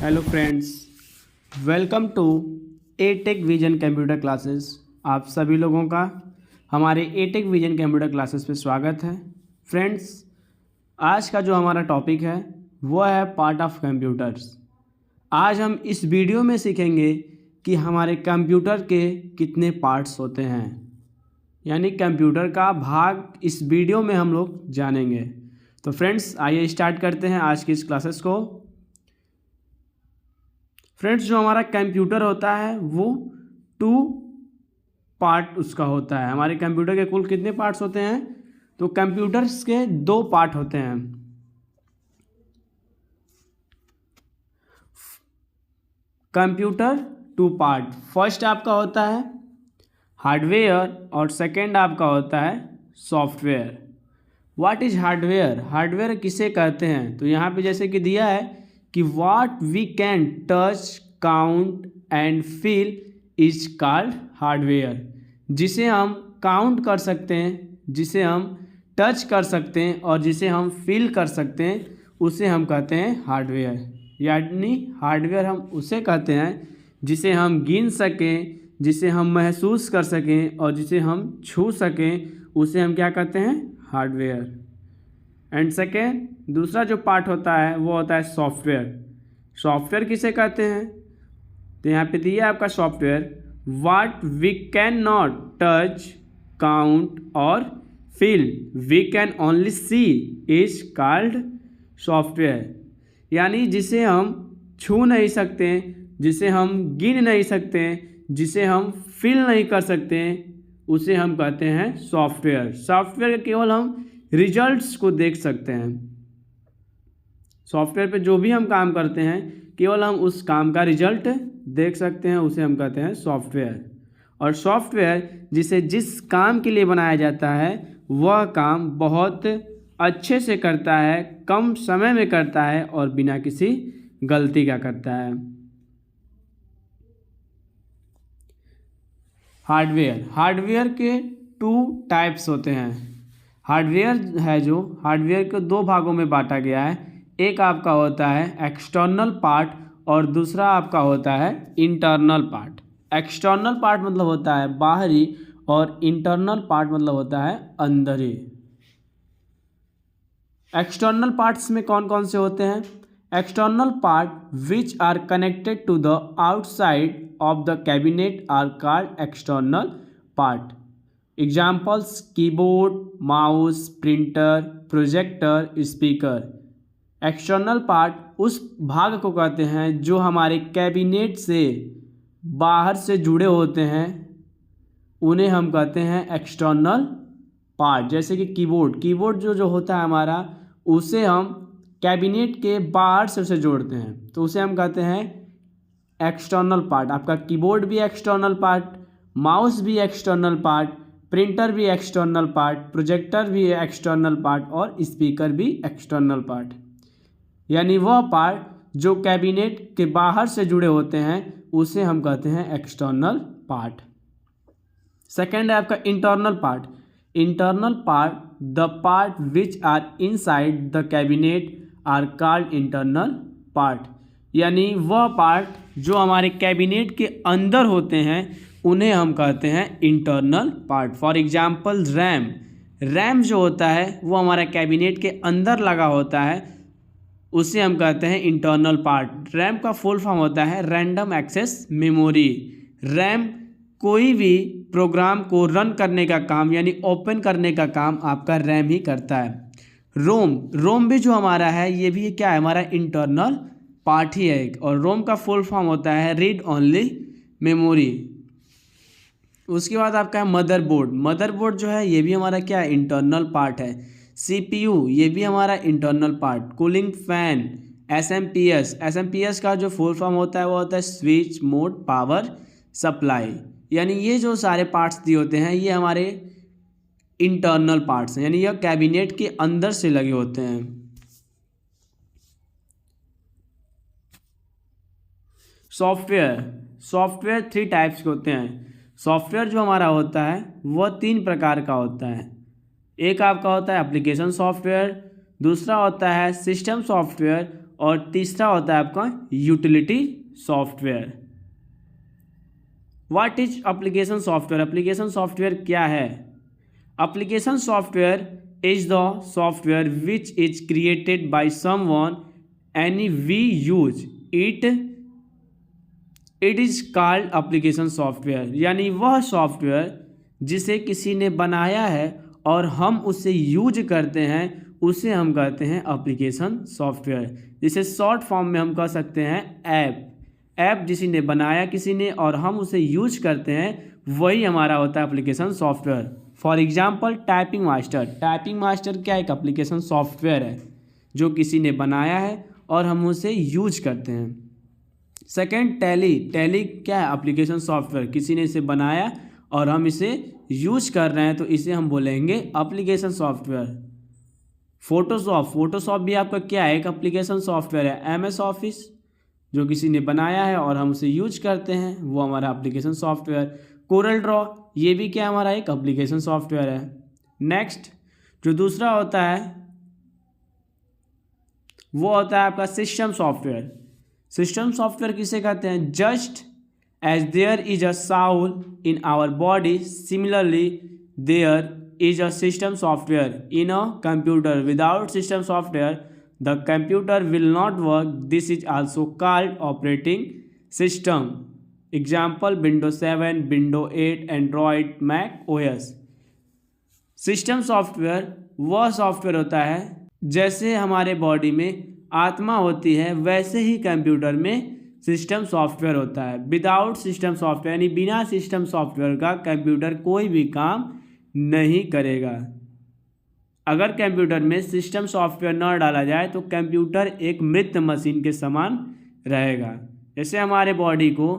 Hello friends, welcome to Etech Vision computer classes. आप सभी लोगों का हमारे एटेक विजन कंप्यूटर क्लासेस पे स्वागत है। फ्रेंड्स, आज का जो हमारा टॉपिक है वो है पार्ट ऑफ कंप्यूटर्स। आज हम इस वीडियो में सीखेंगे कि हमारे कंप्यूटर के कितने पार्ट्स होते हैं, यानी कंप्यूटर का भाग इस वीडियो में हम लोग जानेंगे। तो फ्रेंड्स, आइए स्टार्ट करते हैं आज की इस क्लासेस को। फ्रेंड्स, जो हमारा कंप्यूटर होता है वो 2 पार्ट उसका होता है। हमारे कंप्यूटर के कुल कितने पार्ट्स होते हैं? तो कंप्यूटर्स के 2 पार्ट होते हैं। कंप्यूटर 2 पार्ट, फर्स्ट आपका होता है हार्डवेयर और सेकेंड आपका होता है software. What is hardware? Hardware किसे कहते हैं? तो यहाँ पे जैसे कि दिया है कि what we can touch, count and feel is called hardware. जिसे हम काउंट कर सकते हैं, जिसे हम टच कर सकते हैं और जिसे हम फील कर सकते हैं, उसे हम कहते हैं हार्डवेयर। यानी हार्डवेयर हम उसे कहते हैं जिसे हम गिन सकें, जिसे हम महसूस कर सकें और जिसे हम छू सकें, उसे हम क्या कहते हैं? हार्डवेयर। एंड सेकेंड, दूसरा जो पार्ट होता है वो होता है सॉफ्टवेयर। सॉफ्टवेयर किसे कहते हैं? तो यहाँ पे दिया है आपका software, what we can not touch, count और feel, we can only see is called software. यानी जिसे हम छू नहीं सकते, जिसे हम गिन नहीं सकते, जिसे हम फील नहीं कर सकते, उसे हम कहते हैं सॉफ्टवेयर। सॉफ्टवेयर के केवल हम रिजल्ट्स को देख सकते हैं। सॉफ्टवेयर पे जो भी हम काम करते हैं केवल हम उस काम का रिजल्ट देख सकते हैं, उसे हम कहते हैं सॉफ्टवेयर। और सॉफ्टवेयर जिसे जिस काम के लिए बनाया जाता है वह काम बहुत अच्छे से करता है, कम समय में करता है और बिना किसी गलती का करता है। हार्डवेयर के 2 टाइप्स होते हैं। हार्डवेयर है जो हार्डवेयर को 2 भागों में बांटा गया है। एक आपका होता है एक्सटर्नल पार्ट और दूसरा आपका होता है इंटरनल पार्ट। एक्सटर्नल पार्ट मतलब होता है बाहरी और इंटरनल पार्ट मतलब होता है अंदरी। एक्सटर्नल पार्ट्स में कौन कौन से होते हैं? External part which are connected to the outside of the cabinet are called external part. Examples keyboard, mouse, printer, projector, speaker. External part उस भाग को कहते हैं जो हमारे कैबिनेट से बाहर से जुड़े होते हैं, उन्हें हम कहते हैं एक्सटर्नल पार्ट। जैसे कि कीबोर्ड जो होता है हमारा, उसे हम कैबिनेट के बाहर से उसे जोड़ते हैं, तो उसे हम कहते हैं एक्सटर्नल पार्ट। आपका कीबोर्ड भी एक्सटर्नल पार्ट, माउस भी एक्सटर्नल पार्ट, प्रिंटर भी एक्सटर्नल पार्ट, प्रोजेक्टर भी एक्सटर्नल पार्ट और स्पीकर भी एक्सटर्नल पार्ट। यानी वह पार्ट जो कैबिनेट के बाहर से जुड़े होते हैं उसे हम कहते हैं एक्सटर्नल पार्ट। सेकेंड है आपका internal part. Internal part, the part which are inside the cabinet are called internal part. यानी वह पार्ट जो हमारे कैबिनेट के अंदर होते हैं उन्हें हम कहते हैं internal part. For example RAM जो होता है वो हमारा कैबिनेट के अंदर लगा होता है, उसे हम कहते हैं इंटरनल पार्ट। रैम का फुल फॉर्म होता है रैंडम एक्सेस मेमोरी। रैम कोई भी प्रोग्राम को रन करने का काम यानी ओपन करने का काम आपका रैम ही करता है। रोम भी जो हमारा है ये भी क्या है? हमारा इंटरनल पार्ट ही है। और रोम का फुल फॉर्म होता है रीड ओनली मेमोरी। उसके बाद आपका है मदरबोर्ड जो है ये भी हमारा क्या है? इंटरनल पार्ट है। CPU ये भी हमारा internal part. Cooling fan, SMPS का जो फुल फॉर्म होता है वो होता है स्विच मोड पावर सप्लाई। यानी ये जो सारे पार्ट्स दिए होते हैं ये हमारे इंटरनल पार्ट्स हैं, यानी यह कैबिनेट के अंदर से लगे होते हैं। सॉफ्टवेयर 3 टाइप्स के होते हैं। सॉफ्टवेयर जो हमारा होता है वह 3 प्रकार का होता है। एक आपका होता है एप्लीकेशन सॉफ्टवेयर, दूसरा होता है सिस्टम सॉफ्टवेयर और तीसरा होता है आपका utility software. What is application software? Application software क्या है? Application software is the software which is created by someone any we use it is called application software. यानी वह सॉफ्टवेयर जिसे किसी ने बनाया है और हम उसे यूज करते हैं उसे हम कहते हैं एप्लीकेशन सॉफ्टवेयर। जिसे शॉर्ट फॉर्म में हम कह सकते हैं ऐप। ऐप जिसे ने बनाया किसी ने और हम उसे यूज करते हैं वही हमारा होता है application software. For example typing master. Typing master क्या एक एप्लीकेशन सॉफ्टवेयर है जो किसी ने बनाया है और हम उसे यूज करते हैं। Second tally. टैली क्या है? एप्लीकेशन सॉफ्टवेयर, किसी ने इसे बनाया और हम इसे यूज कर रहे हैं तो इसे हम बोलेंगे एप्लीकेशन सॉफ्टवेयर। फोटोशॉप। फोटोशॉप भी आपका क्या है? एक एप्लीकेशन सॉफ्टवेयर है। MS ऑफिस जो किसी ने बनाया है और हम उसे यूज करते हैं वो हमारा एप्लीकेशन सॉफ्टवेयर। कोरल ड्रॉ ये भी क्या हमारा एक एप्लीकेशन सॉफ्टवेयर है। नेक्स्ट जो दूसरा होता है वो होता है आपका सिस्टम सॉफ्टवेयर। सिस्टम सॉफ्टवेयर किसे कहते हैं? Just as there is a soul in our body similarly there is a system software in a computer. Without system software the computer will not work. This is also called operating system. Example Windows 7, Windows 8, Android, Mac OS. System software वह software होता है जैसे हमारे body में आत्मा होती है वैसे ही कंप्यूटर में सिस्टम सॉफ्टवेयर होता है। विदाउट सिस्टम सॉफ्टवेयर यानी बिना सिस्टम सॉफ्टवेयर का कंप्यूटर कोई भी काम नहीं करेगा। अगर कंप्यूटर में सिस्टम सॉफ्टवेयर न डाला जाए तो कंप्यूटर एक मृत मशीन के समान रहेगा। जैसे हमारे बॉडी को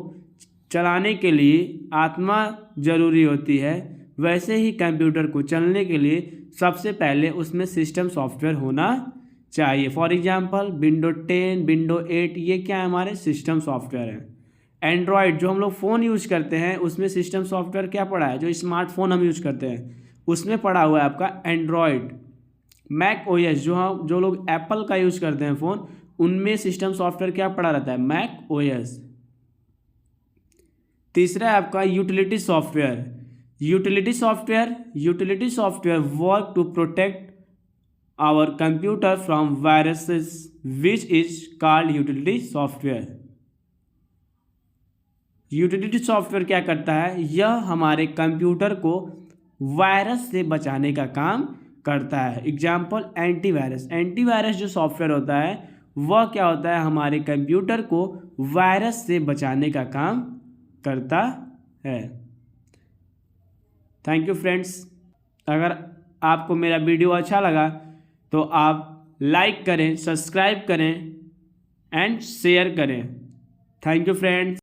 चलाने के लिए आत्मा ज़रूरी होती है वैसे ही कंप्यूटर को चलने के लिए सबसे पहले उसमें सिस्टम सॉफ्टवेयर होना चाहिए। फॉर एग्जांपल विंडो 10, विंडो 8 ये क्या है? हमारे सिस्टम सॉफ्टवेयर है। एंड्रॉयड जो हम लोग फ़ोन यूज़ करते हैं उसमें सिस्टम सॉफ्टवेयर क्या पड़ा है? जो स्मार्टफोन हम यूज़ करते हैं उसमें पड़ा हुआ है आपका एंड्रॉयड। मैक OS जो लोग एप्पल का यूज़ करते हैं फ़ोन उनमें सिस्टम सॉफ्टवेयर क्या पड़ा रहता है? Mac OS। तीसरा है आपका utility software. Utility software work to protect our computer from viruses which is called utility software. Utility software क्या करता है? यह हमारे कंप्यूटर को वायरस से बचाने का काम करता है। Example antivirus. एंटीवायरस जो सॉफ्टवेयर होता है वह क्या होता है? हमारे कंप्यूटर को वायरस से बचाने का काम करता है। Thank you friends. अगर आपको मेरा वीडियो अच्छा लगा तो आप लाइक करें, सब्सक्राइब करें एंड शेयर करें। Thank you friends.